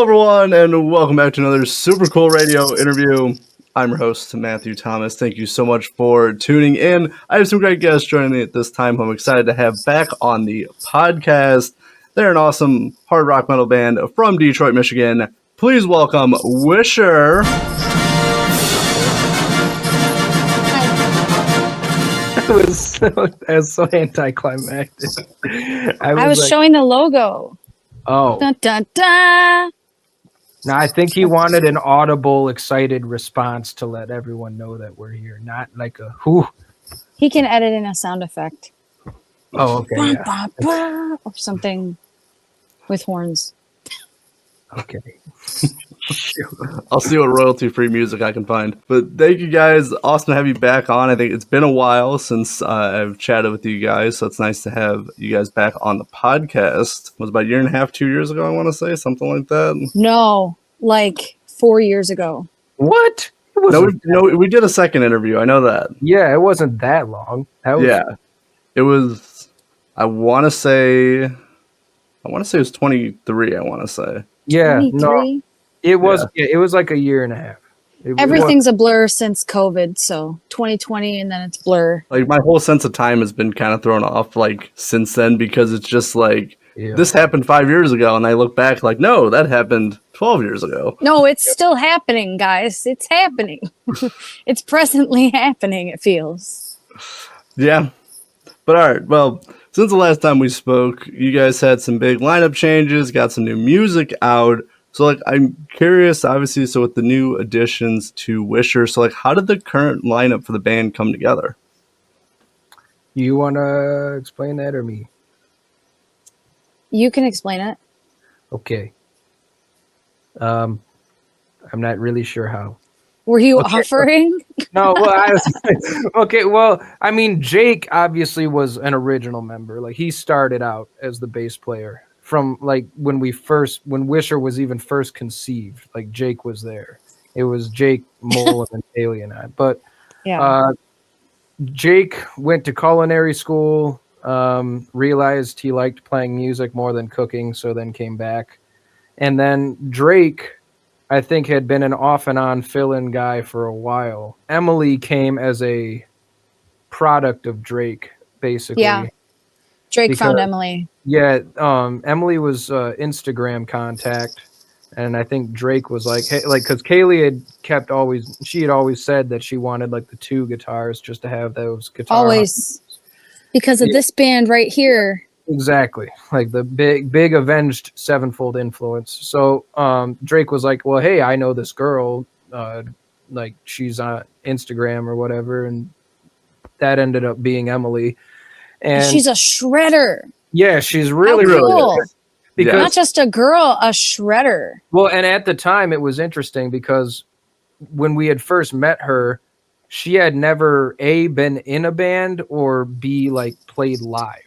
everyone, and welcome back to another super cool radio interview. I'm your host, Matthew Thomas. Thank you so much for tuning in. I have some great guests joining me at this time who I'm excited to have back on the podcast. They're an awesome hard rock metal band from Detroit, Michigan. Please welcome Wisher. That was so anticlimactic. I was showing the logo. Oh. Dun, dun, dun. No, I think he wanted an audible, excited response to let everyone know that we're here, not like a whoo. He can edit in a sound effect. Oh, okay. Bah, Yeah. bah, bah, or something with horns. Okay. I'll see what royalty-free music I can find. But thank you guys. Awesome to have you back on. I think it's been a while since I've chatted with you guys, so it's nice to have you guys back on the podcast. It was about a year and a half, 2 years ago, I want to say, something like that. No, like 4 years ago. What? No, we did a second interview. I know that. Yeah, it wasn't that long. It was. I want to say it was 23. I want to say. Yeah, 23? no, it was. Yeah, it was like a year and a half. Everything's a blur since COVID, so 2020 and then it's blur. Like my whole sense of time has been kind of thrown off like since then because it's just like this happened 5 years ago, and I look back like no, that happened 12 years ago. No, it's still happening, guys. It's happening. It's presently happening. It feels. Yeah, but all right. Well, since the last time we spoke, you guys had some big lineup changes, got some new music out. So, like, I'm curious, obviously, so with the new additions to Wisher, so, like, how did the current lineup for the band come together? You want to explain that or me? You can explain it. Okay. I'm not really sure how. Were you offering? No, well, okay. Well, I mean, Jake obviously was an original member. Like he started out as the bass player from like when Wisher was even first conceived. Like Jake was there. It was Jake, Mole, and Kayleigh and I. But Jake went to culinary school. Realized he liked playing music more than cooking, so then came back. And then Drake, I think, had been an off and on fill-in guy for a while. Emily came as a product of Drake, basically. Yeah. Drake found Emily. Yeah. Emily was Instagram contact. And I think Drake was like, hey, like, because Kayleigh had always said that she wanted like the two guitars just to have those guitars. Always. Because of this band right here. Exactly. Like the big avenged sevenfold influence. So Drake was like, well, hey, I know this girl, like she's on Instagram or whatever. And that ended up being Emily. And she's a shredder. Yeah, she's really cool. good. Because, not just a girl, a shredder. Well, and at the time it was interesting because when we had first met her, she had never A, been in a band, or B, like played live.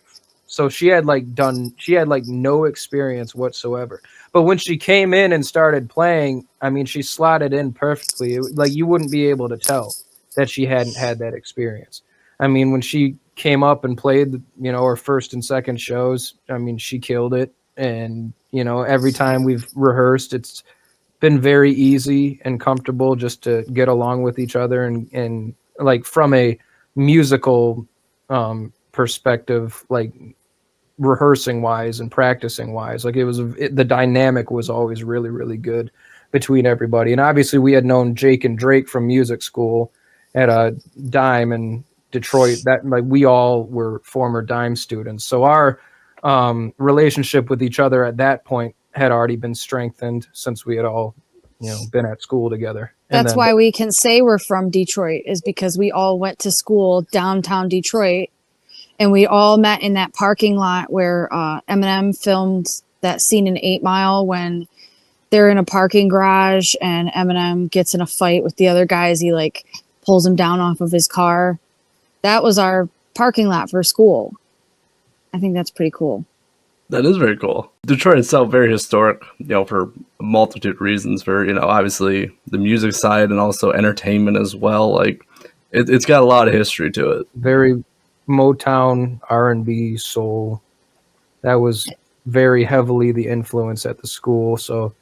So she had no experience whatsoever. But when she came in and started playing, I mean, she slotted in perfectly. Like you wouldn't be able to tell that she hadn't had that experience. I mean, when she came up and played, her first and second shows, I mean, she killed it. And, every time we've rehearsed, it's been very easy and comfortable just to get along with each other and like from a musical perspective, like rehearsing wise and practicing wise, like the dynamic was always really, really good between everybody. And obviously we had known Jake and Drake from music school at a Dime in Detroit, that like we all were former Dime students. So our relationship with each other at that point had already been strengthened since we had all, been at school together. That's why we can say we're from Detroit, is because we all went to school downtown Detroit, and we all met in that parking lot where Eminem filmed that scene in 8 Mile when they're in a parking garage and Eminem gets in a fight with the other guys. He like pulls him down off of his car. That was our parking lot for school. I think that's pretty cool. That is very cool. Detroit itself, very historic, for a multitude of reasons. For, obviously the music side and also entertainment as well. Like, it's got a lot of history to it. Very Motown, R&B, soul. That was very heavily the influence at the school. So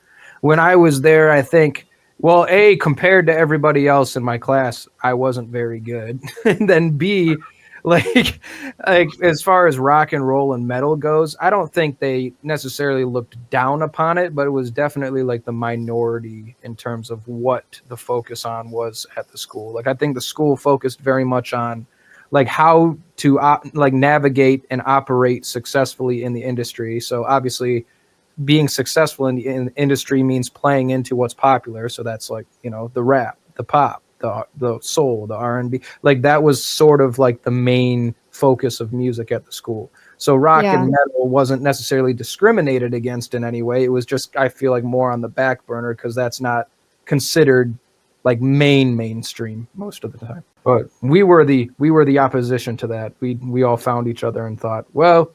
when I was there, I think, well, A, compared to everybody else in my class, I wasn't very good. And then B, like, like as far as rock and roll and metal goes, I don't think they necessarily looked down upon it, but it was definitely like the minority in terms of what the focus on was at the school. Like, I think the school focused very much on like how to like navigate and operate successfully in the industry. So obviously being successful in the industry means playing into what's popular. So that's like, you know, the rap, the pop, the soul, the R&B. Like that was sort of like the main focus of music at the school. So rock Yeah. and metal wasn't necessarily discriminated against in any way. It was just, I feel like, more on the back burner because that's not considered like mainstream most of the time. But we were the opposition to that. We all found each other and thought, well,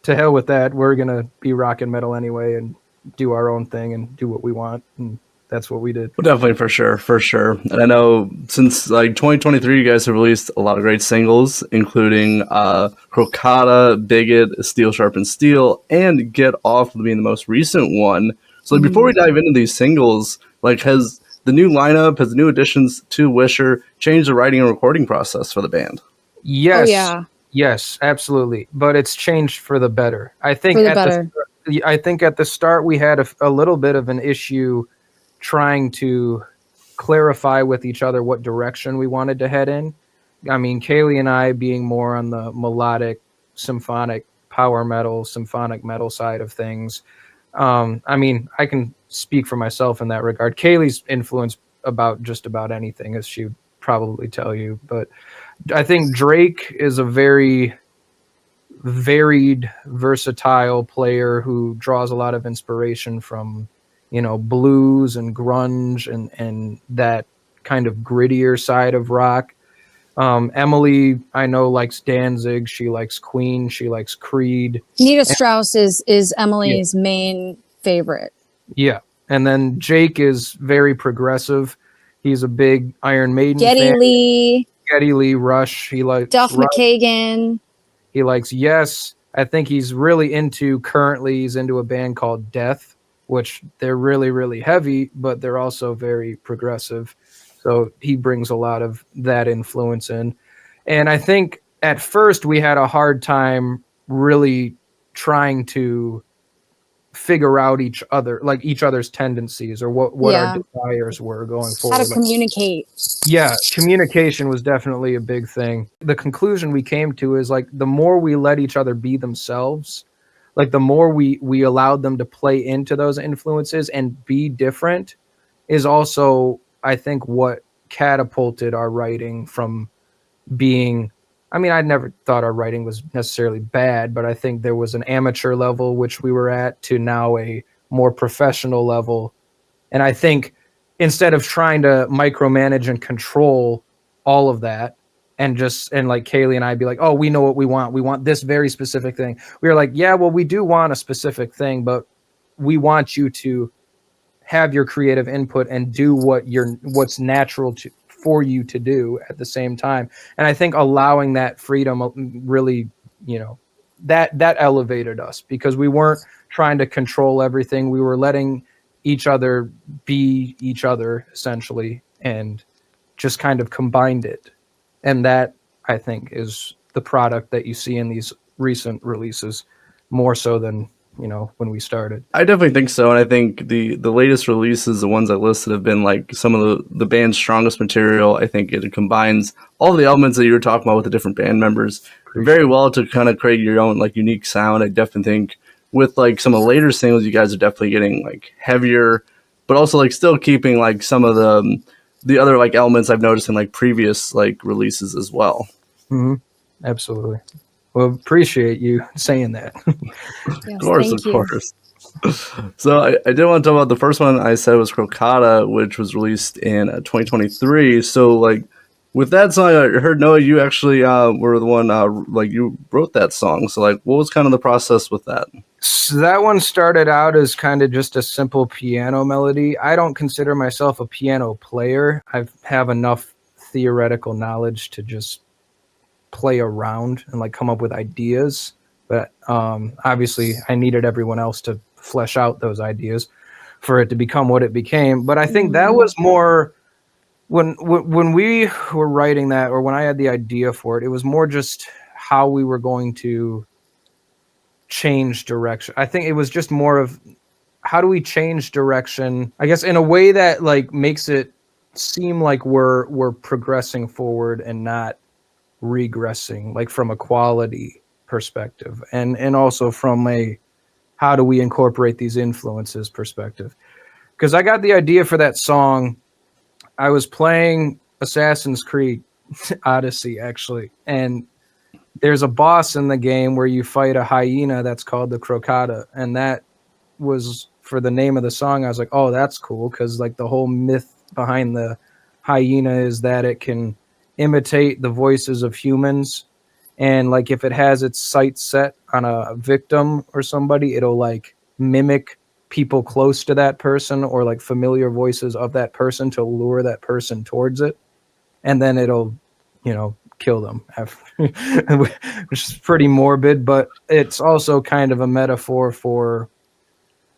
to hell with that. We're gonna be rock and metal anyway and do our own thing and do what we want. And that's what we did. Well, definitely, for sure. And I know since like 2023, you guys have released a lot of great singles, including Crocata, Bigot, Steel Sharpens Steel, and Get Off being the most recent one. So like, before we dive into these singles, like has the new lineup, has the new additions to Wisher changed the writing and recording process for the band? Yes. Oh, yeah. Yes, absolutely. But it's changed for the better. I think For the better. I think at the start we had a little bit of an issue trying to clarify with each other what direction we wanted to head in. I mean, Kayleigh and I being more on the melodic, symphonic, power metal, symphonic metal side of things. I mean, I can speak for myself in that regard. Kayleigh's influenced about just about anything, as she'd probably tell you. But I think Drake is a very varied, versatile player who draws a lot of inspiration from, you know, blues and grunge and that kind of grittier side of rock. Emily, I know, likes Danzig. She likes Queen. She likes Creed. Nita Strauss is Emily's main favorite. Yeah. And then Jake is very progressive. He's a big Iron Maiden Geddy fan. Lee, Geddy Lee, Rush. He likes Duff Rush. McKagan. He likes Yes. I think he's really he's into a band called Death, which they're really, really heavy, but they're also very progressive. So he brings a lot of that influence in. And I think at first we had a hard time really trying to figure out each other's tendencies or what our desires were going forward. How to communicate. Yeah, communication was definitely a big thing. The conclusion we came to is like the more we let each other be themselves, like the more we allowed them to play into those influences and be different is also, I think, what catapulted our writing from being, I mean, I never thought our writing was necessarily bad, but I think there was an amateur level which we were at to now a more professional level. And I think instead of trying to micromanage and control all of that and like Kayleigh and I'd be like, oh, we know what we want this very specific thing. We were like, yeah, well, we do want a specific thing, but we want you to have your creative input and do what's natural for you to do at the same time. And I think allowing that freedom really, you know, that elevated us because we weren't trying to control everything. We were letting each other be each other essentially and just kind of combined it. And that, I think, is the product that you see in these recent releases more so than, you know, when we started. I definitely think so, and I think the latest releases, the ones I listed, have been like some of the band's strongest material. I think it combines all the elements that you were talking about with the different band members very well to kind of create your own like unique sound. I definitely think with like some of the later singles, you guys are definitely getting like heavier, but also like still keeping like some of the other like elements I've noticed in like previous like releases as well. Mm-hmm. Absolutely. Well, appreciate you saying that. Yes, of course. So I did want to talk about the first one I said was Crocata, which was released in 2023. So like with that song, I heard, Noah, you actually were the one like you wrote that song. So like what was kind of the process with that? So that one started out as kind of just a simple piano melody. I don't consider myself a piano player. I have enough theoretical knowledge to just play around and like come up with ideas, but obviously I needed everyone else to flesh out those ideas. for it to become what it became. But I think that was more when we were writing that, or when I had the idea for it, it was more just how we were going to change direction. I think it was just more of how do we change direction, I guess, in a way that like makes it seem like we're progressing forward and not regressing, like from a quality perspective, and also from a how do we incorporate these influences perspective. Because I got the idea for that song, I was playing Assassin's Creed Odyssey actually, and there's a boss in the game where you fight a hyena that's called the Crocata, and that was for the name of the song. I was like, oh, that's cool, because like the whole myth behind the hyena is that it can imitate the voices of humans, and like if it has its sights set on a victim or somebody, it'll like mimic people close to that person or like familiar voices of that person to lure that person towards it, and then it'll, you know, kill them, which is pretty morbid, but it's also kind of a metaphor for,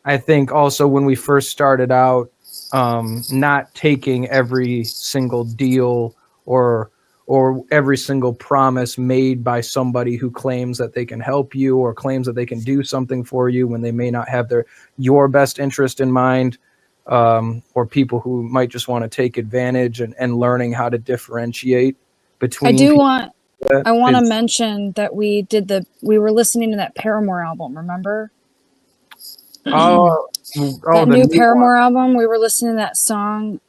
I think, also when we first started out, not taking every single deal or every single promise made by somebody who claims that they can help you or claims that they can do something for you when they may not have your best interest in mind, or people who might just want to take advantage, and learning how to differentiate between. I want to mention that we were listening to that Paramore album, remember? That new Paramore album, we were listening to that song.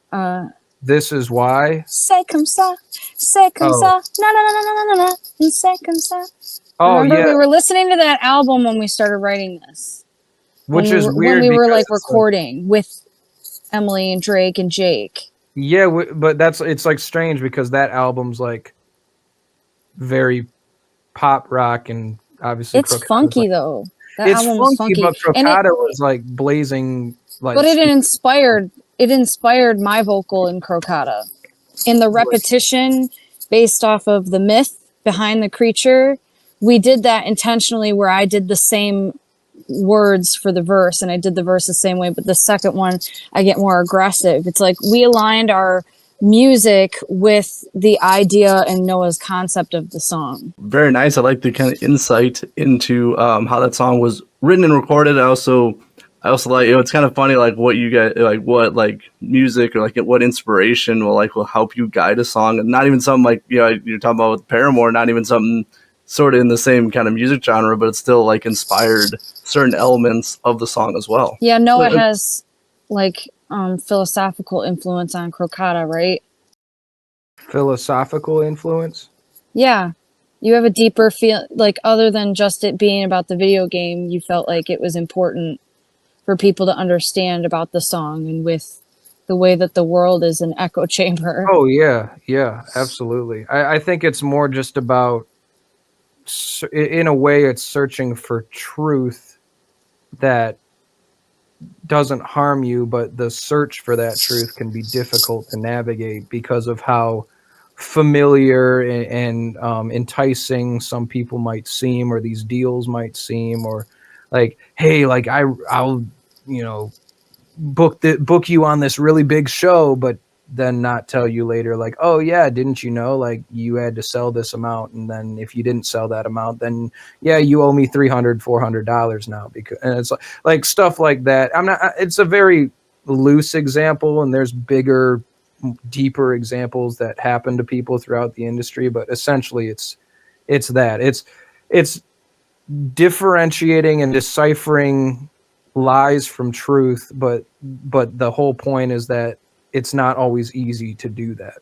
This Is Why. C'est comme ça, na na na na na na na, c'est comme ça. Oh, remember, yeah. we were listening to that album when we started writing this, which is weird when we were like recording with Emily and Drake and Jake. Yeah, but it's like strange because that album's like very pop rock, and obviously it's funky though. That album was funky, but Crocata was like blazing, like. But it inspired my vocal in Crocata, in the repetition based off of the myth behind the creature. We did that intentionally, where I did the same words for the verse, and I did the verse the same way, but the second one I get more aggressive. It's like we aligned our music with the idea and Noah's concept of the song. Very nice. I like the kind of insight into how that song was written and recorded. I also like, it's kind of funny, like what you get, like what like music or like what inspiration will help you guide a song, and not even something like, you're talking about with Paramore, not even something sort of in the same kind of music genre, but it's still like inspired certain elements of the song as well. Yeah, Noah has like philosophical influence on Crocata, right? Philosophical influence? Yeah. You have a deeper feel, like other than just it being about the video game, you felt like it was important for people to understand about the song, and with the way that the world is an echo chamber. Oh yeah, absolutely. I think it's more just about, in a way, it's searching for truth that doesn't harm you, but the search for that truth can be difficult to navigate because of how familiar and enticing some people might seem, or these deals might seem, or like, hey, like I'll book you on this really big show, but then not tell you later, like, oh yeah, didn't you know, like you had to sell this amount, and then if you didn't sell that amount, then yeah, you owe me $300-$400 now, because, and it's like stuff like that. It's a very loose example, and there's bigger, deeper examples that happen to people throughout the industry, but essentially it's differentiating and deciphering lies from truth, but the whole point is that it's not always easy to do that.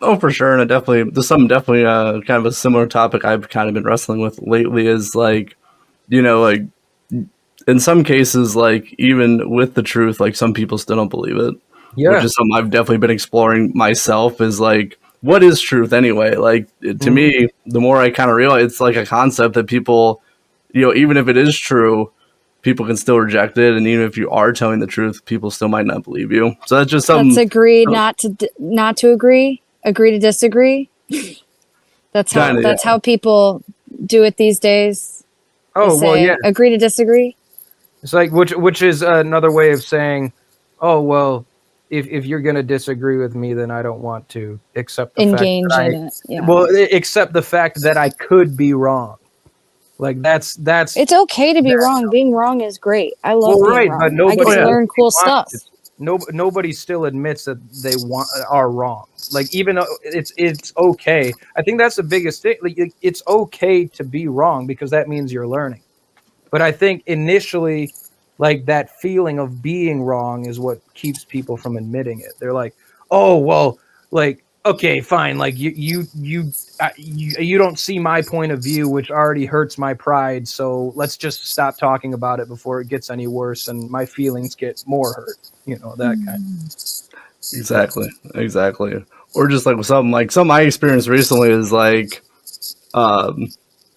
Oh, for sure. And there's something definitely kind of a similar topic I've kind of been wrestling with lately, is like, like in some cases, like even with the truth, like some people still don't believe it. Yeah. Which is something I've definitely been exploring myself, is like, what is truth anyway? Like to me, the more I kind of realize, it's like a concept that people, even if it is true, people can still reject it, and even if you are telling the truth, people still might not believe you. So that's just something. Let's agree not to agree. Agree to disagree. That's how people do it these days. Oh, well, yeah. Agree to disagree. It's like which is another way of saying, oh well, if you're gonna disagree with me, then I don't want to accept the fact Engage that in it. Yeah. accept the fact that I could be wrong. Like that's It's okay to be wrong. Being wrong is great. I love well, being right, wrong. but I get nobody to learn cool wants stuff. to. Nobody still admits that they are wrong. Like even though it's okay. I think that's the biggest thing. Like it's okay to be wrong because that means you're learning. But I think initially, like that feeling of being wrong is what keeps people from admitting it. They're like, oh well, like okay, fine. Like you don't see my point of view, which already hurts my pride. So let's just stop talking about it before it gets any worse and my feelings get more hurt. You know that kind. Exactly. Or just like something I experienced recently is like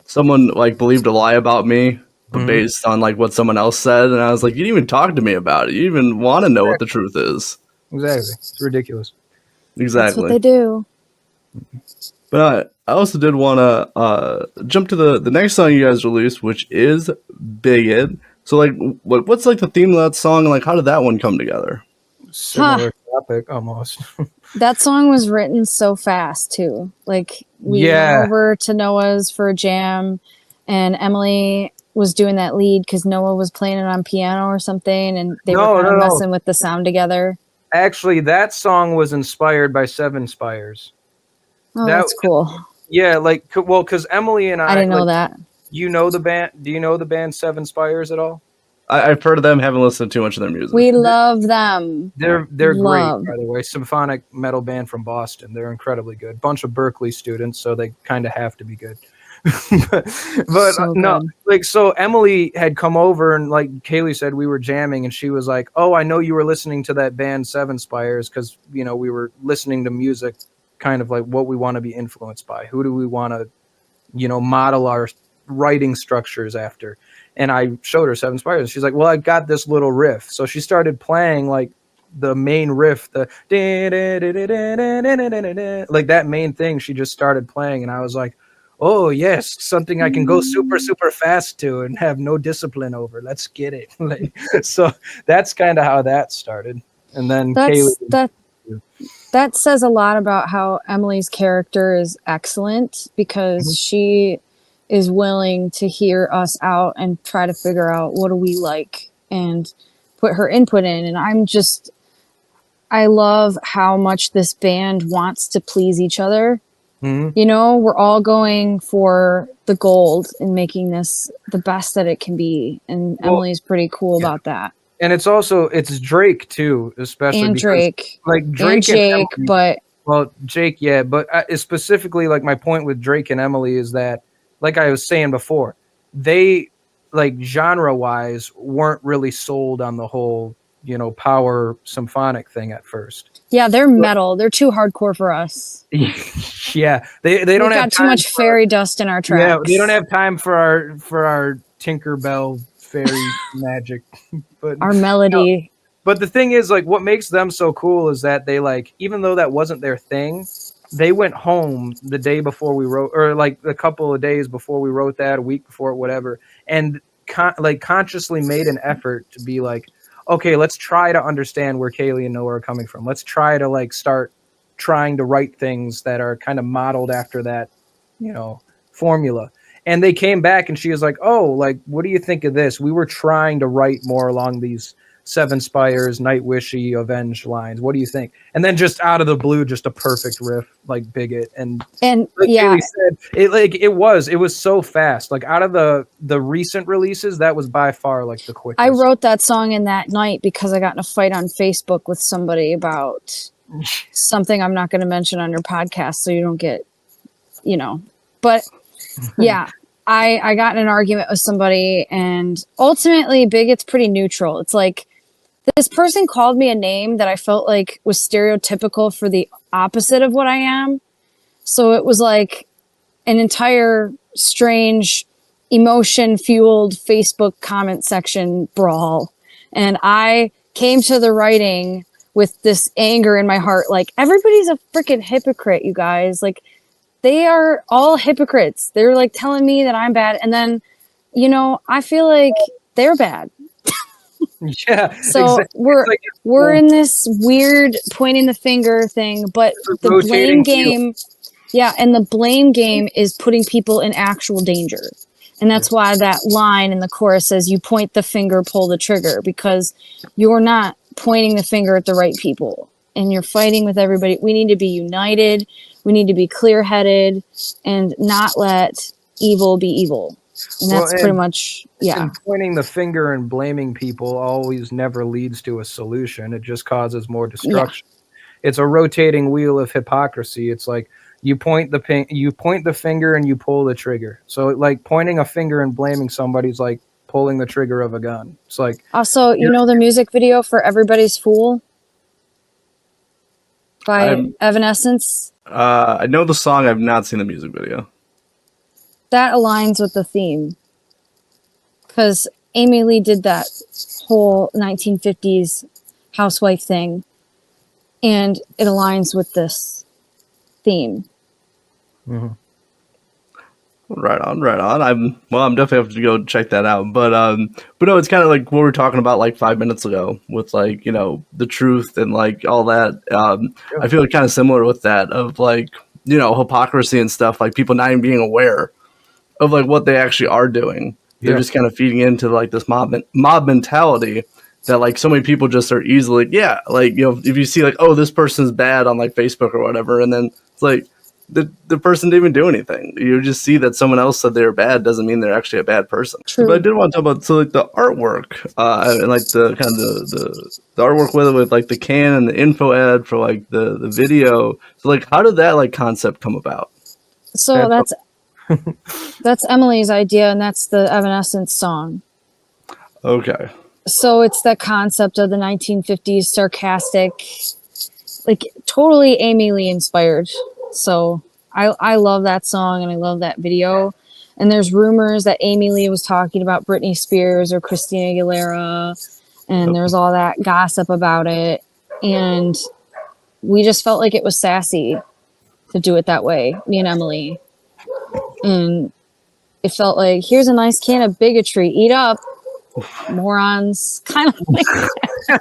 someone like believed a lie about me, but Mm-hmm. based on like what someone else said, and I was like, you didn't even talk to me about it. You didn't even want to know what the truth is. Exactly. It's ridiculous. That's what Exactly. they do. But I also did want to jump to the next song you guys released, which is Bigot. So like, what's like the theme of that song, and like how did that one come together? Similar topic almost. That song was written so fast too. Like we went Yeah. over to Noah's for a jam, and Emily was doing that lead because Noah was playing it on piano or something, and they were kind of messing with the sound together. Actually, that song was inspired by Seven Spires. Oh, that's cool. Yeah, like well, because Emily and I didn't know like, that. You know the band? Do you know the band Seven Spires at all? I've heard of them, haven't listened to too much of their music. We love them. They're great, by the way. Symphonic metal band from Boston. They're incredibly good. Bunch of Berkeley students, so they kind of have to be good. but So no, good. like so Emily had come over and like Kayleigh said we were jamming and she was like, "Oh, I know you were listening to that band Seven Spires because you know we were listening to music, kind of like what we want to be influenced by. Who do we want to, you know, model our writing structures after?" And I showed her Seven Spires. She's like, "Well, I got this little riff." So she started playing like the main riff, the like that main thing. She just started playing, and I was like, "Oh yes, something I can go super fast to and have no discipline over. Let's get it." Like, so that's kind of how that started. And then Kayleigh, that says a lot about how Emily's character is excellent because she is willing to hear us out and try to figure out what do we like and put her input in. And I love how much this band wants to please each other. Mm-hmm. You know, we're all going for the gold and making this the best that it can be. And Emily's pretty cool about that. And it's Drake too, especially and because Drake, like Drake and Jake, Emily, but well, Jake, yeah, but specifically, like my point with Drake and Emily is that, like I was saying before, they like genre-wise weren't really sold on the whole, you know, power symphonic thing at first. Yeah, they're metal. They're too hardcore for us. Yeah, they don't have too much fairy dust in our tracks. Yeah, they don't have time for our Tinkerbell fairy magic, but our melody. But the thing is, like, what makes them so cool is that they, like, even though that wasn't their thing, they went home the day before we wrote, or like a couple of days before we wrote that, a week before, whatever, and consciously made an effort to be like, okay, let's try to understand where Kayleigh and Noah are coming from. Let's try to like start trying to write things that are kind of modeled after that, you know, formula. And they came back and she was like, oh, like, what do you think of this? We were trying to write more along these Seven Spires, Nightwishy, Avenge lines. What do you think? And then just out of the blue, just a perfect riff, like Bigot. And like yeah, said, it was so fast. Like out of the recent releases, that was by far like the quickest. I wrote that song in that night because I got in a fight on Facebook with somebody about something I'm not going to mention on your podcast, so you don't get, you know. But yeah. I got in an argument with somebody, and ultimately Bigot's pretty neutral. It's like this person called me a name that I felt like was stereotypical for the opposite of what I am. So it was like an entire strange emotion-fueled Facebook comment section brawl. And I came to the writing with this anger in my heart. Like, everybody's a freaking hypocrite, you guys. Like, they are all hypocrites. They're like telling me that I'm bad. And then, you know, I feel like they're bad. Yeah. So exactly. we're It's like we're in this weird pointing the finger thing, but the rotating blame wheel. game, yeah, and the blame game is putting people in actual danger. And that's why that line in the chorus says you point the finger, pull the trigger, because you're not pointing the finger at the right people and you're fighting with everybody. We need to be united. We need to be clear-headed and not let evil be evil. And Well, that's pretty much, yeah. and pointing the finger and blaming people always never leads to a solution. It just causes more destruction. It's a rotating wheel of hypocrisy. It's like you point the finger and you pull the trigger. So like pointing a finger and blaming somebody's like pulling the trigger of a gun. It's like Also, you know the music video for Everybody's Fool by Evanescence? I know the song. I've not seen the music video. That aligns with the theme. Because Amy Lee did that whole 1950s housewife thing. And it aligns with this theme. Mhm. Right on, right on. I'm definitely have to go check that out. But no, it's kind of like what we were talking about like 5 minutes ago with like, you know, the truth and like all that. I feel like kind of similar with that of like, you know, hypocrisy and stuff, like people not even being aware of like what they actually are doing. They're just kind of feeding into like this mob mentality that like so many people just are easily, yeah, like, you know, if you see like, oh, this person's bad on like Facebook or whatever, and then it's like the person didn't even do anything. You just see that someone else said they were bad doesn't mean they're actually a bad person. True. But I did want to talk about like the artwork and like the kind of the artwork with like the can and the info ad for like the video. So like how did that like concept come about? So that's Emily's idea, and that's the Evanescence song. Okay. So it's that concept of the 1950s sarcastic, like totally Amy Lee inspired. So I love that song and I love that video. And there's rumors that Amy Lee was talking about Britney Spears or Christina Aguilera, and there's all that gossip about it. And we just felt like it was sassy to do it that way, me and Emily. And it felt like, here's a nice can of bigotry, eat up, morons, kind of like that.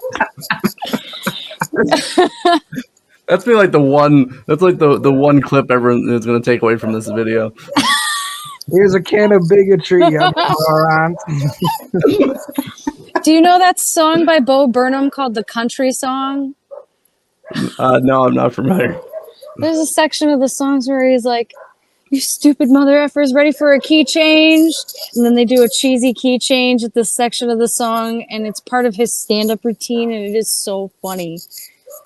That's be like the one. That's like the one clip everyone is going to take away from this video. Here's a can of bigotry. Moron. Do you know that song by Bo Burnham called "The Country Song"? No, I'm not familiar. There's a section of the songs where he's like, "You stupid mother effers, ready for a key change?" And then they do a cheesy key change at this section of the song, and it's part of his stand-up routine, and it is so funny.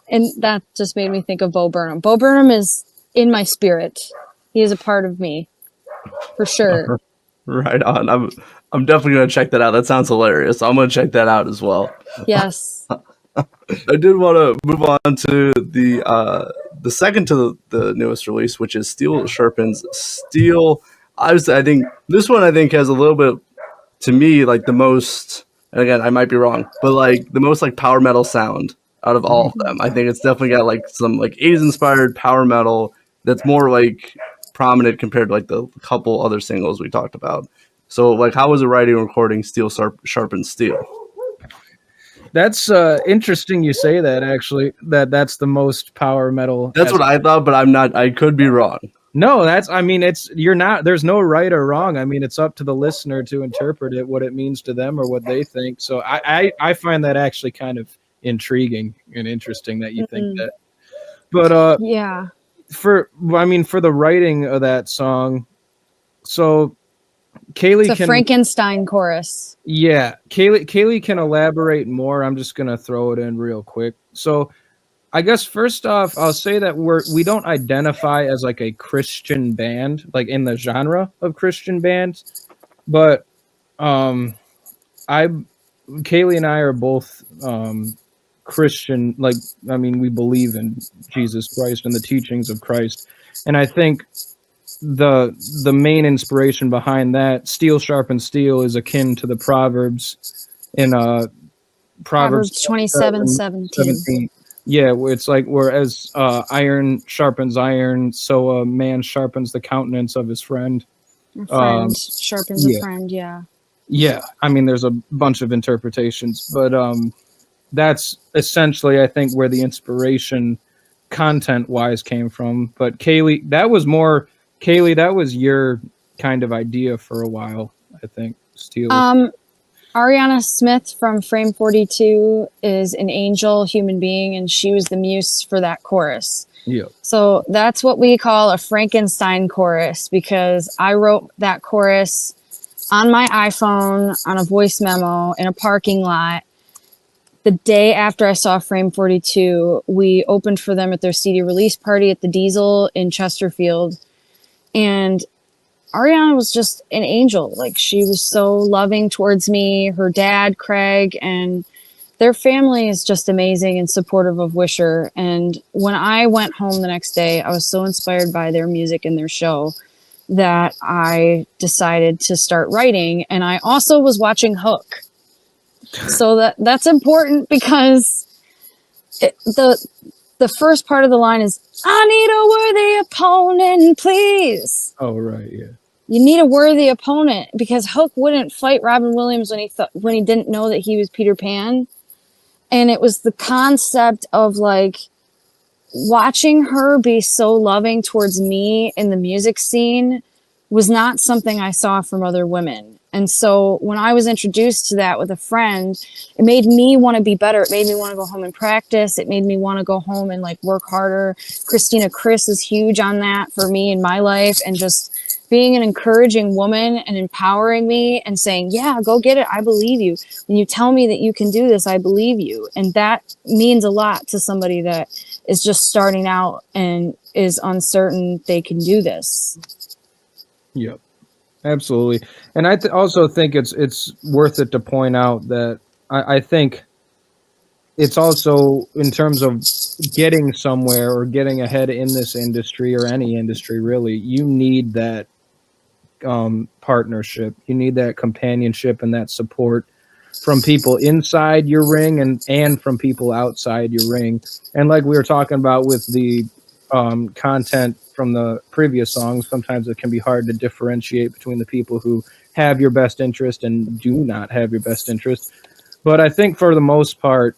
And that just made me think of Bo Burnham. Bo Burnham is in my spirit. He is a part of me, for sure. Right on. I'm definitely gonna check that out. That sounds hilarious. I'm gonna check that out as well. Yes. I did want to move on to the second to the newest release, which is Steel Sharpens Steel. I think this one has a little bit, to me, like the most. And again, I might be wrong, but like the most like power metal sound out of all of them. I think it's definitely got like some like 80s inspired power metal that's more like prominent compared to like the couple other singles we talked about. So like, how was it writing and recording Steel Sharpens Steel? That's interesting you say that, actually, that's the most power metal. That's what I thought, but I'm not. I could be wrong. No, you're not, there's no right or wrong. I mean, it's up to the listener to interpret it, what it means to them or what they think. So I find that actually kind of intriguing and interesting that you think that. But yeah. For the writing of that song, so Kayleigh It's a Frankenstein chorus. Yeah, Kayleigh can elaborate more. I'm just gonna throw it in real quick. So, I guess first off, I'll say that we don't identify as like a Christian band, like in the genre of Christian bands, but Kayleigh and I are both Christian. Like, I mean, we believe in Jesus Christ and the teachings of Christ, and I think the main inspiration behind that, steel sharpens steel, is akin to the Proverbs in Proverbs 27:17. Yeah, where it's like, whereas iron sharpens iron, so a man sharpens the countenance of his friend. A friend sharpens a friend, yeah. Yeah, I mean, there's a bunch of interpretations, but that's essentially, I think, where the inspiration, content-wise, came from. But Kayleigh, that was your kind of idea for a while, I think. Steele. Ariana Smith from Frame 42 is an angel human being, and she was the muse for that chorus. Yeah. So that's what we call a Frankenstein chorus, because I wrote that chorus on my iPhone on a voice memo in a parking lot. The day after I saw Frame 42, we opened for them at their CD release party at the Diesel in Chesterfield. And Ariana was just an angel. Like, she was so loving towards me, her dad, Craig, and their family is just amazing and supportive of Wisher. And when I went home the next day, I was so inspired by their music and their show that I decided to start writing. And I also was watching Hook. So that's important, because the first part of the line is, I need a worthy opponent, please. Oh, right, yeah. You need a worthy opponent, because Hook wouldn't fight Robin Williams when he didn't know that he was Peter Pan. And it was the concept of like watching her be so loving towards me in the music scene was not something I saw from other women. And so when I was introduced to that with a friend, it made me want to be better. It made me want to go home and practice. It made me want to go home and like work harder. Christina Chris is huge on that for me in my life, and just being an encouraging woman and empowering me and saying, yeah, go get it. I believe you. When you tell me that you can do this, I believe you. And that means a lot to somebody that is just starting out and is uncertain they can do this. Yep, absolutely. And I also think it's worth it to point out that I think it's also, in terms of getting somewhere or getting ahead in this industry, or any industry really, you need that partnership. You need that companionship and that support from people inside your ring and from people outside your ring. And like we were talking about with the content from the previous songs, sometimes it can be hard to differentiate between the people who have your best interest and do not have your best interest. But I think for the most part,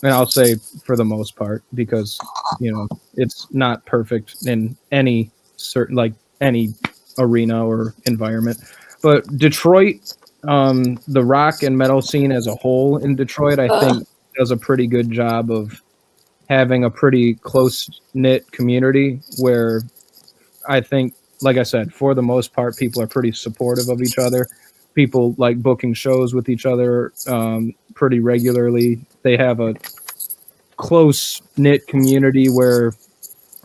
and I'll say for the most part, because, you know, it's not perfect in any certain, like any arena or environment, but Detroit, the rock and metal scene as a whole in Detroit, I think does a pretty good job of having a pretty close-knit community where I think, like I said, for the most part, people are pretty supportive of each other. People like booking shows with each other pretty regularly. They have a close-knit community where,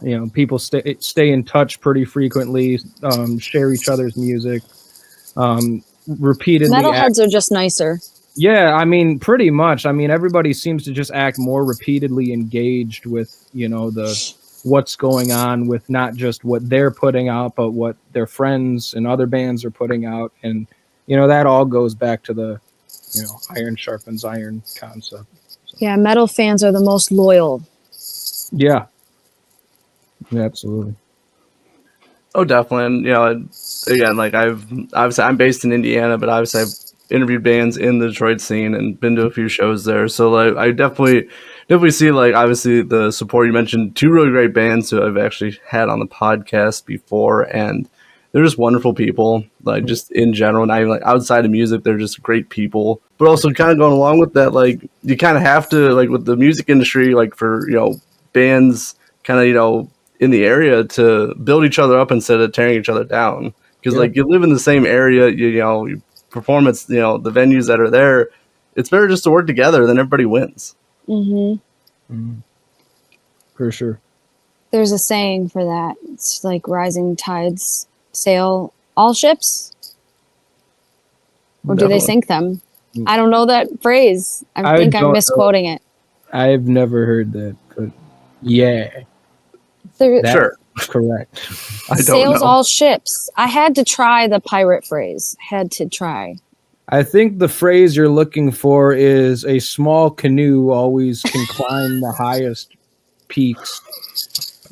you know, people stay in touch pretty frequently, share each other's music, repeatedly. Metalheads are just nicer. Yeah, I mean, pretty much. I mean, everybody seems to just act more repeatedly engaged with, you know, what's going on with not just what they're putting out, but what their friends and other bands are putting out. And, you know, that all goes back to the, you know, iron sharpens iron concept. So. Yeah, metal fans are the most loyal. Yeah. Yeah, absolutely. Oh, definitely. And, you know, again, like I'm based in Indiana, but obviously I've interviewed bands in the Detroit scene and been to a few shows there. So like I definitely see, like, obviously the support. You mentioned two really great bands who I've actually had on the podcast before, and they're just wonderful people, like just in general, not even like outside of music, they're just great people. But also kind of going along with that, like you kind of have to, like with the music industry, like for, you know, bands kind of, you know, in the area to build each other up instead of tearing each other down. Because like you live in the same area, you know, you perform at, you know, the venues that are there. It's better just to work together, then everybody wins. For sure. There's a saying for that. It's like rising tides sail all ships. Or do they sink them? I don't know that phrase. I think I'm misquoting it. I've never heard that, but yeah. Sure. Correct. I don't sails know. all ships. I had to try the pirate phrase. Had to try. I think the phrase you're looking for is a small canoe always can climb the highest peaks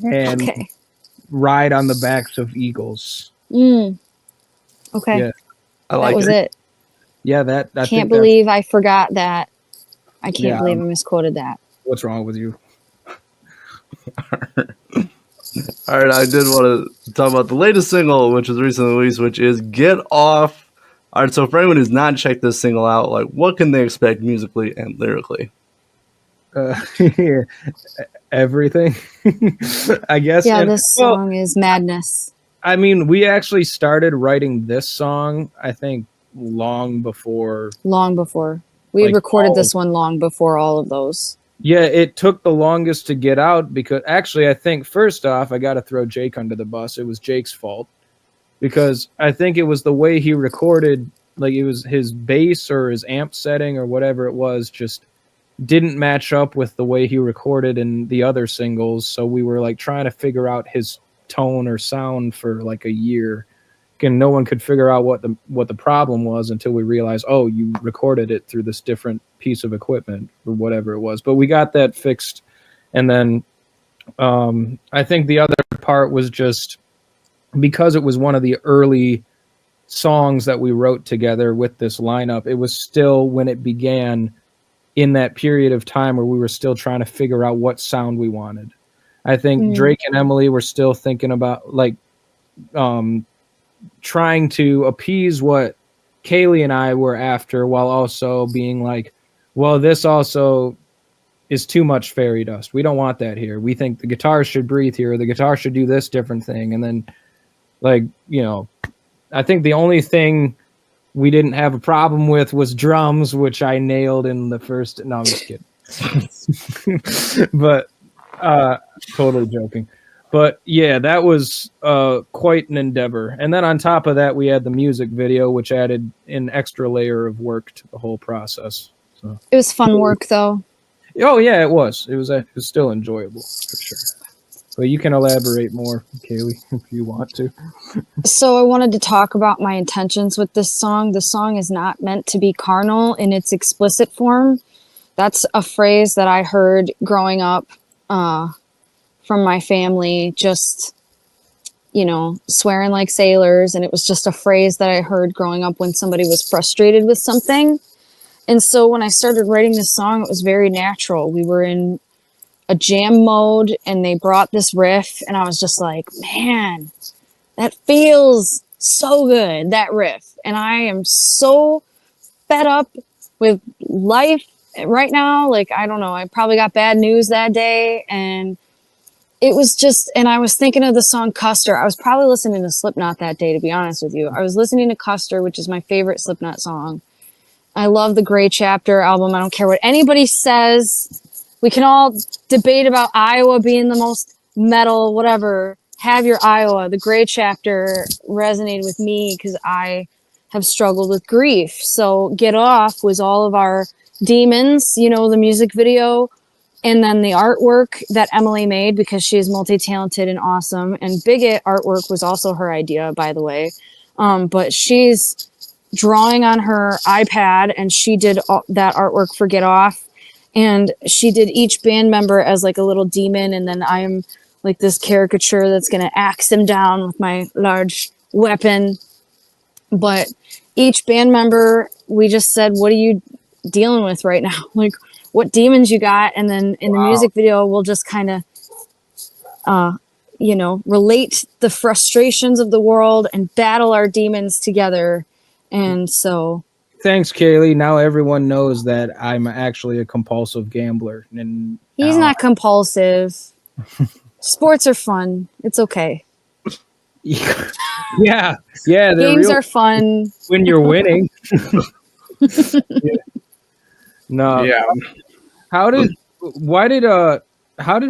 and ride on the backs of eagles. Okay. Yeah. I like that was it. Yeah, that I Can't think believe I forgot that. I can't Yeah. believe I misquoted that. what's wrong with you. All right, I did want to talk about the latest single, which was recently released, which is "Get Off." All right, so for anyone who's not checked this single out, like, what can they expect musically and lyrically? Everything, I guess. Yeah, And, this well, song is madness. I mean, we actually started writing this song, I think, long before. Long before. We Like, recorded this one long before all of those. Yeah, it took the longest to get out because actually, I think first off, I got to throw Jake under the bus. It was Jake's fault because I think it was the way he recorded, like it was his bass or his amp setting or whatever it was, just didn't match up with the way he recorded in the other singles. So we were like trying to figure out his tone or sound for like a year. And no one could figure out what the problem was until we realized, oh, you recorded it through this different piece of equipment or whatever it was. But we got that fixed. And then I think the other part was just because it was one of the early songs that we wrote together with this lineup, it was still when it began in that period of time where we were still trying to figure out what sound we wanted. I think Drake and Emily were still thinking about like trying to appease what Kayleigh and I were after while also being like, well, this also is too much fairy dust. We don't want that here. We think the guitar should breathe here. Or the guitar should do this different thing. And then like, you know, I think the only thing we didn't have a problem with was drums, which I nailed in the first. No, I'm just kidding. But totally joking. But yeah, that was quite an endeavor. And then on top of that, we had the music video, which added an extra layer of work to the whole process. So It was fun work, though. Oh yeah, it was. It was still enjoyable for sure. But you can elaborate more, Kayleigh, if you want to. So I wanted to talk about my intentions with this song. The song is not meant to be carnal in its explicit form. That's a phrase that I heard growing up from my family, just, you know, swearing like sailors. And it was just a phrase that I heard growing up when somebody was frustrated with something. And so when I started writing this song, it was very natural. We were in a jam mode and they brought this riff and I was just like, man, that feels so good, that riff. And I am so fed up with life right now. Like, I don't know, I probably got bad news that day. And it was just, and I was thinking of the song Custer. I was probably listening to Slipknot that day, to be honest with you. I was listening to Custer, which is my favorite Slipknot song. I love the Gray Chapter album. I don't care what anybody says. We can all debate about Iowa being the most metal, whatever. Have your Iowa. The Gray Chapter resonated with me because I have struggled with grief. So Get Off was all of our demons, you know, the music video. And then the artwork that Emily made because she is multi-talented and awesome. And Bigot artwork was also her idea, by the way. But she's drawing on her iPad and she did that artwork for Get Off. And she did each band member as like a little demon. And then I am like this caricature that's going to axe him down with my large weapon. But each band member, we just said, what are you dealing with right now? Like, what demons you got? And then in the music video, we'll just kind of, you know, relate the frustrations of the world and battle our demons together. And so... Thanks, Kayleigh. Now everyone knows that I'm actually a compulsive gambler. And he's not compulsive. Sports are fun. It's okay. Yeah. Games are fun. When you're winning. Yeah. No. Yeah. How did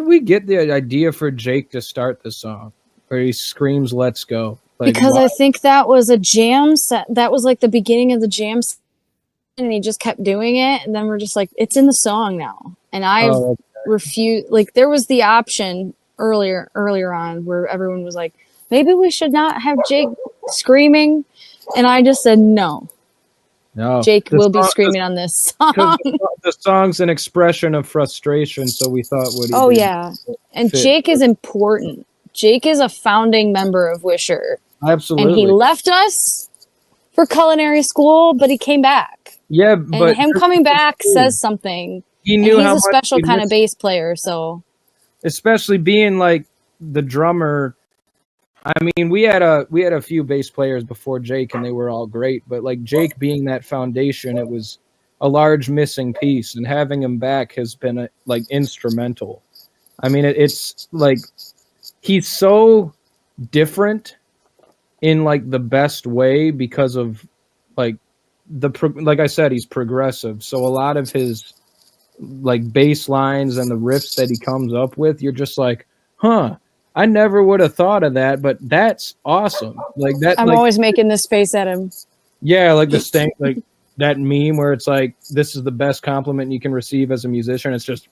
we get the idea for Jake to start the song where he screams, "Let's go"? Like, because I think that was a jam set. That was like the beginning of the jam set, and he just kept doing it. And then we're just like, it's in the song now. And I refused. Like, there was the option earlier on where everyone was like, maybe we should not have Jake screaming. And I just said, no. Jake will be screaming on this song. The song's an expression of frustration, so we thought what he did. Yeah. And Jake is important. Jake is a founding member of Wisher. Absolutely. And he left us for culinary school, but he came back. Yeah, And but him coming back says something. he And knew he's how a much special he kind of missed, bass player, so especially being like the drummer. I mean, we had a few bass players before Jake, and they were all great. But like Jake being that foundation, it was a large missing piece, and having him back has been like instrumental. I mean, it's like he's so different in like the best way because of like like I said, he's progressive. So a lot of his like bass lines and the riffs that he comes up with, you're just like, huh, I never would have thought of that, but that's awesome. Like that, I'm like, always making this face at him. yeah, like the stank, like that meme where it's like, this is the best compliment you can receive as a musician. It's just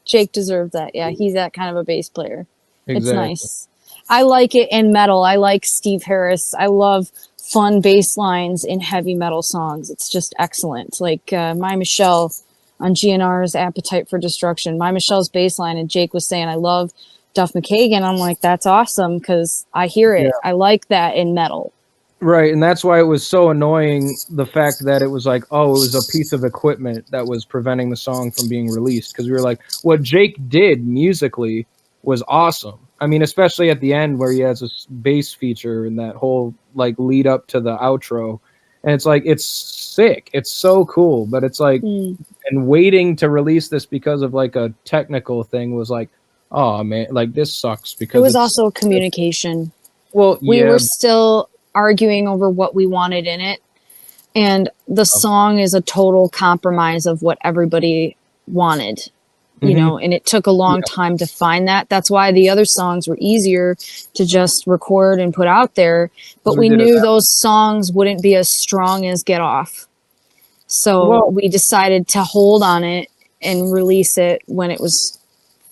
Jake deserves that. Yeah, he's that kind of a bass player. It's exactly. nice. I like it in metal. I like Steve Harris. I love fun bass lines in heavy metal songs. It's just excellent. Like My Michelle on GNR's Appetite for Destruction. My Michelle's bass line, and Jake was saying, I love Duff McKagan. I'm like, that's awesome because I hear it. Yeah. I like that in metal. Right, and that's why it was so annoying, the fact that it was like, oh, it was a piece of equipment that was preventing the song from being released, because we were like, what Jake did musically was awesome. I mean, especially at the end where he has this bass feature and that whole like lead up to the outro, and it's like, it's sick, it's so cool, but it's like, and waiting to release this because of like a technical thing was like, oh man, like this sucks, because It was also communication. well, We yeah, were still arguing over what we wanted in it. And the song is a total compromise of what everybody wanted, you know, and it took a long time to find that. That's why the other songs were easier to just record and put out there. But we did it knew that those songs wouldn't be as strong as Get Off. So Well- we decided to hold on it and release it when it was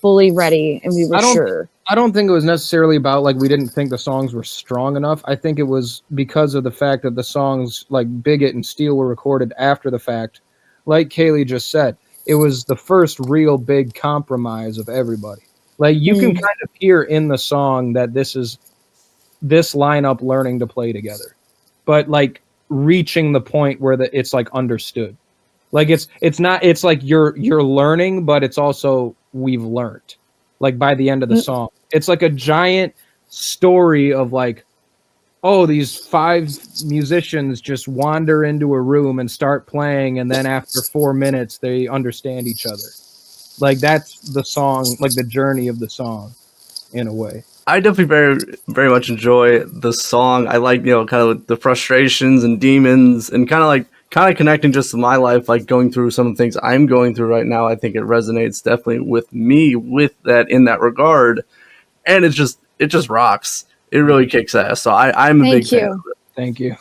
fully ready and we were sure. I don't think it was necessarily about like we didn't think the songs were strong enough. I think it was because of the fact that the songs like Bigot and Steel were recorded after the fact. Like Kayleigh just said, it was the first real big compromise of everybody. Like you can kind of hear in the song that this is this lineup learning to play together, but like reaching the point where it's like understood. Like it's not, it's like you're learning, but it's also we've learned. Like by the end of the song, it's like a giant story of like, oh, these 5 musicians just wander into a room and start playing, and then after 4 minutes they understand each other. Like that's the song, like the journey of the song, in a way. I definitely very much enjoy the song. I like, you know, kind of the frustrations and demons and kind of connecting just to my life, like going through some of the things I'm going through right now. I think it resonates definitely with me with that in that regard. And it just rocks. It really kicks ass. So I'm a big fan of it. Thank you.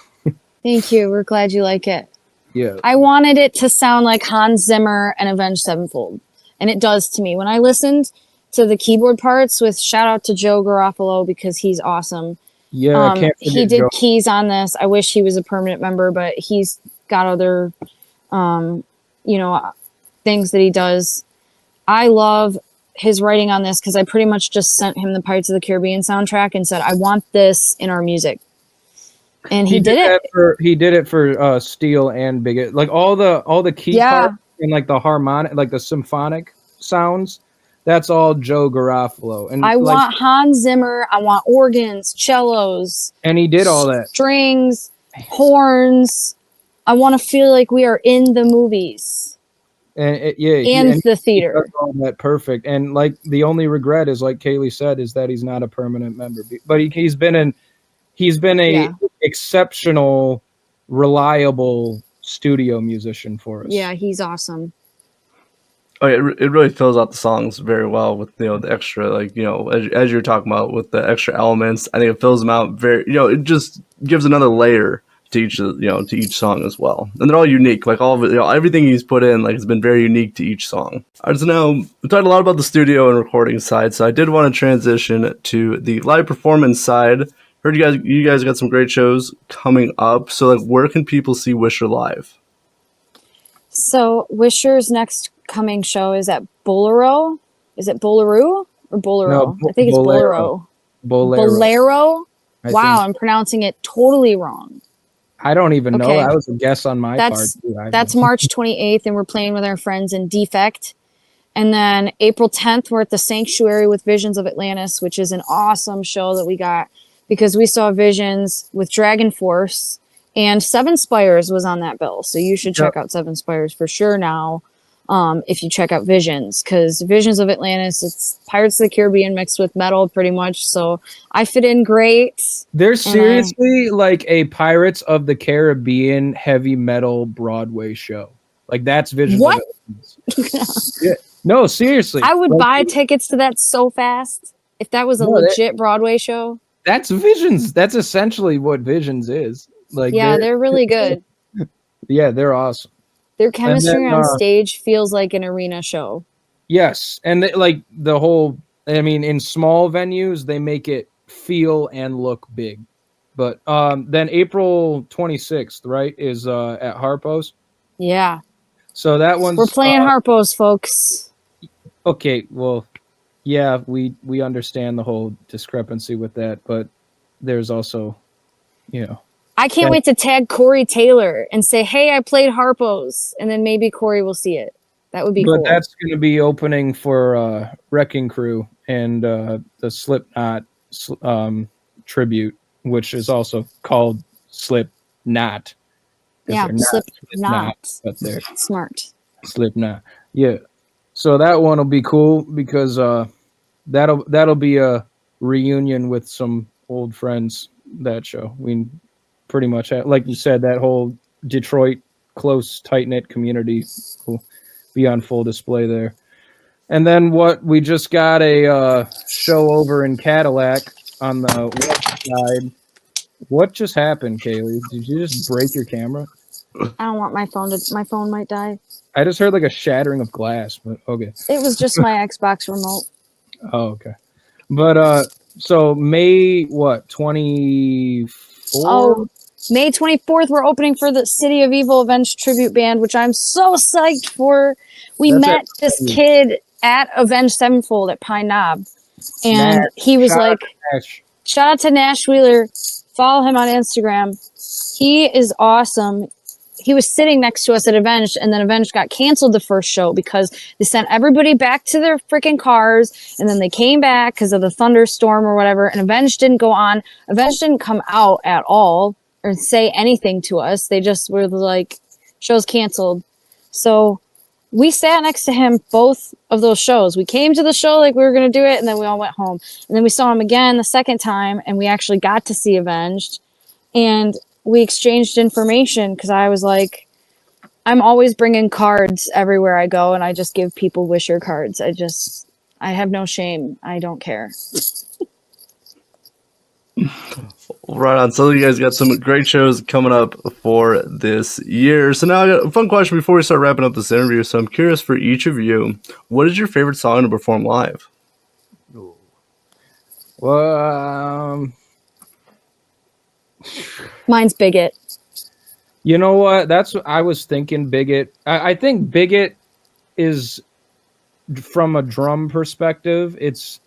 Thank you. We're glad you like it. Yeah. I wanted it to sound like Hans Zimmer and Avenged Sevenfold. And it does to me. When I listened to the keyboard parts, with shout out to Joe Garofalo because he's awesome. Yeah, can't He forget did Joe. keys on this. I wish he was a permanent member, but he's got other, you know, things that he does. I love his writing on this because I pretty much just sent him the Pirates of the Caribbean soundtrack and said, I want this in our music. And he did it. He did it for Steel and Bigot. Like all the key parts and like the harmonic, like the symphonic sounds. That's all Joe Garofalo. And I like, want Hans Zimmer. I want organs, cellos. and he did all that. Strings, horns. I want to feel like we are in the movies And the theater. He does all that perfect. And like the only regret is, like Kayleigh said, is that he's not a permanent member. But he's been a exceptional, reliable studio musician for us. Yeah, he's awesome. Oh, yeah, it really fills out the songs very well with, you know, the extra, like, you know, as you're talking about with the extra elements. I think it fills them out very, you know, it just gives another layer to each, you know, to each song as well. And they're all unique, like all of it, you know, everything he's put in, like, has been very unique to each song. All right, so now we talked a lot about the studio and recording side, so I did want to transition to the live performance side. Heard you guys got some great shows coming up. So, like, where can people see Wisher live? So Wisher's next coming show is at Bolero. Is it Bolero or Bolero? No, I think it's Bolero. Bolero. Bolero. I Wow, think. I'm pronouncing it totally wrong. I don't even know. Okay. That was a guess on my part. That's March 28th, and we're playing with our friends in Defect. And then April 10th, we're at the Sanctuary with Visions of Atlantis, which is an awesome show that we got because we saw Visions with Dragon Force, and Seven Spires was on that bill. So you should check out Seven Spires for sure now. If you check out Visions, because Visions of Atlantis, it's Pirates of the Caribbean mixed with metal pretty much. So I fit in great. There's seriously like a Pirates of the Caribbean heavy metal Broadway show. Like that's Visions of Atlantis. Yeah. No, seriously. I would buy tickets to that so fast if that was a legit Broadway show. That's Visions. That's essentially what Visions is. Like they're really good. Yeah, they're awesome. Their chemistry on stage feels like an arena show. Yes, and the whole, I mean, in small venues, they make it feel and look big. But then April 26th, right, is at Harpo's. Yeah. So that one's... We're playing Harpo's, folks. Okay, well, yeah, we understand the whole discrepancy with that, but there's also, you know... I can't wait to tag Corey Taylor and say, hey, I played Harpo's, and then maybe Corey will see it. That would be cool. But that's going to be opening for Wrecking Crew and the Slipknot tribute, which is also called Slipknot. Yeah, Slipknot. But they're smart. Slipknot. Yeah. So that one will be cool because that'll be a reunion with some old friends. That show. We pretty much have, like you said, that whole Detroit close, tight-knit community will be on full display there. And then we just got a show over in Cadillac on the west side. What just happened, Kayleigh? Did you just break your camera? I don't want my phone might die. I just heard like a shattering of glass, but okay. It was just my Xbox remote. Oh, okay. But so May 24th? Oh, May 24th, we're opening for the City of Evil Avenged Tribute Band, which I'm so psyched for. We met this kid at Avenged Sevenfold at Pine Knob, and he was like, shout out to Nash Wheeler. Follow him on Instagram. He is awesome. He was sitting next to us at Avenged, and then Avenged got canceled the first show because they sent everybody back to their freaking cars, and then they came back because of the thunderstorm or whatever, and Avenged didn't go on. Avenged didn't come out at all or say anything to us. They just were like, show's canceled. So we sat next to him both of those shows. We came to the show like we were going to do it, and then we all went home. And then we saw him again the second time, and we actually got to see Avenged. And we exchanged information because I was like, I'm always bringing cards everywhere I go, and I just give people wisher cards. I have no shame. I don't care. Right on. So you guys got some great shows coming up for this year. So now I got a fun question before we start wrapping up this interview. So I'm curious for each of you, what is your favorite song to perform live? Well, mine's Bigot. You know what? That's what I was thinking. Bigot. I think Bigot is, from a drum perspective, it's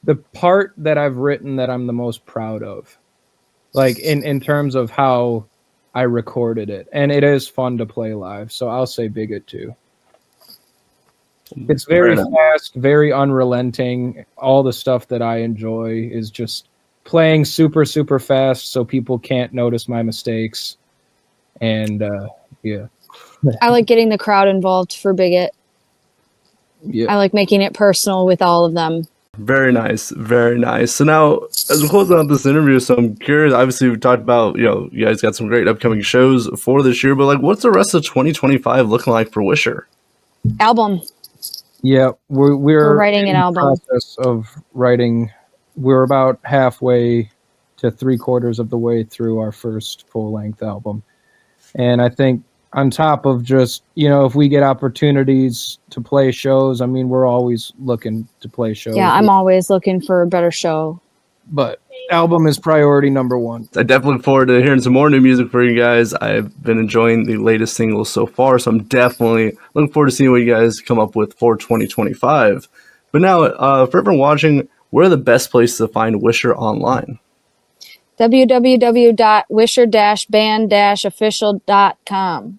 the part that I've written that I'm the most proud of. Like in terms of how I recorded it. And it is fun to play live. So I'll say Bigot too. It's very fast, very unrelenting. All the stuff that I enjoy is just playing super, super fast so people can't notice my mistakes. And yeah. I like getting the crowd involved for Bigot. Yeah. I like making it personal with all of them. Very nice. Very nice. So now, as we close out this interview, so I'm curious, obviously we've talked about, you guys got some great upcoming shows for this year, but like, what's the rest of 2025 looking like for Wisher? Album. Yeah, we're writing an album. Process of writing. We're about halfway to 3/4 of the way through our first full-length album. And I think on top of just, if we get opportunities to play shows, I mean, we're always looking to play shows. Yeah, I'm always looking for a better show. But album is priority number one. I definitely look forward to hearing some more new music for you guys. I've been enjoying the latest singles so far, so I'm definitely looking forward to seeing what you guys come up with for 2025. But now, for everyone watching, where are the best places to find Wisher online? www.wisher-band-official.com.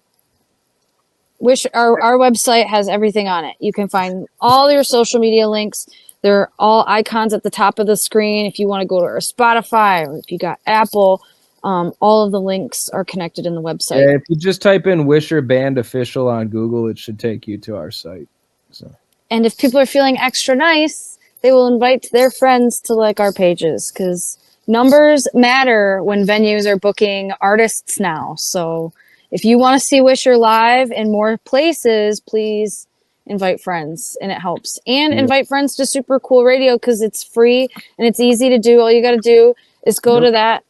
Our website has everything on it. You can find all your social media links. They're all icons at the top of the screen. If you want to go to our Spotify or if you got Apple, all of the links are connected in the website. Yeah, if you just type in Wisher Band Official on Google, it should take you to our site. So. And if people are feeling extra nice, they will invite their friends to like our pages because numbers matter when venues are booking artists now. So if you want to see Wisher live in more places, please invite friends, and it helps. And invite friends to Super Cool Radio because it's free and it's easy to do. All you got to do is go to that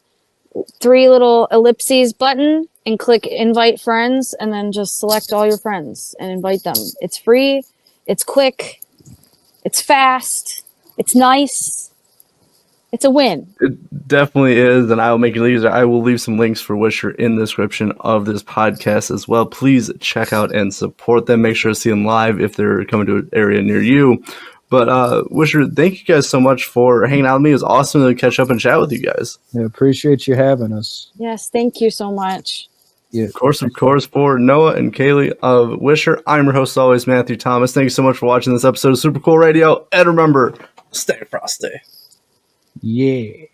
3 little ellipses button and click invite friends, and then just select all your friends and invite them. It's free, it's quick, it's fast, it's nice. It's a win. It definitely is, and I will make it easier. I will leave some links for Wisher in the description of this podcast as well. Please check out and support them. Make sure to see them live if they're coming to an area near you. But Wisher, thank you guys so much for hanging out with me. It was awesome to catch up and chat with you guys. Yeah, appreciate you having us. Yes, thank you so much. Yeah. Of course, for Noah and Kayleigh of Wisher, I'm your host always, Matthew Thomas. Thank you so much for watching this episode of Super Cool Radio. And remember, stay frosty. Yeah.